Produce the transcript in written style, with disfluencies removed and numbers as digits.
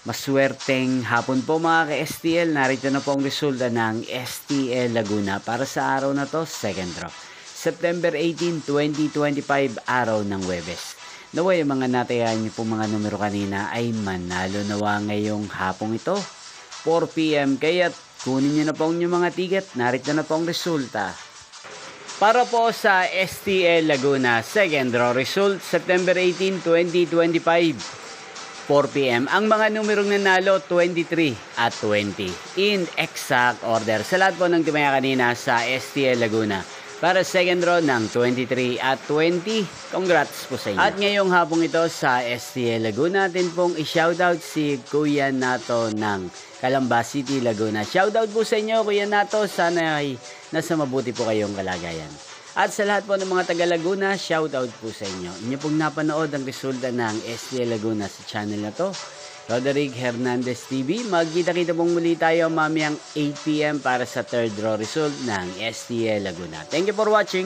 Maswerteng hapon po mga ka-STL. Narito na po ang resulta ng STL Laguna para sa araw na to, second draw. September 18, 2025, araw ng Huwebes. Naway yung mga natayan niyo po mga numero kanina ay manalo nawa ngayong hapong ito, 4 PM. Kaya kunin niyo na po ang inyong mga ticket. Narito na po ang resulta. Para po sa STL Laguna, second draw result, September 18, 2025. 4 PM. Ang mga numerong nanalo, 23 at 20. In exact order. Sa lahat po ng tumaya kanina sa STL Laguna. Para second draw ng 23 at 20. Congrats po sa inyo. At ngayong hapong ito sa STL Laguna, natin pong i-shoutout si Kuya Nato ng Calamba City, Laguna. Shoutout po sa inyo, Kuya Nato. Sana ay nasa mabuti po kayong kalagayan. At sa lahat po ng mga taga Laguna, shoutout po sa inyo. Inyo pong napanood ang resulta ng STL Laguna sa channel na to, Roderick Hernandez TV. Magkita-kita pong muli tayo mamayang 8 PM para sa third draw result ng STL Laguna. Thank you for watching.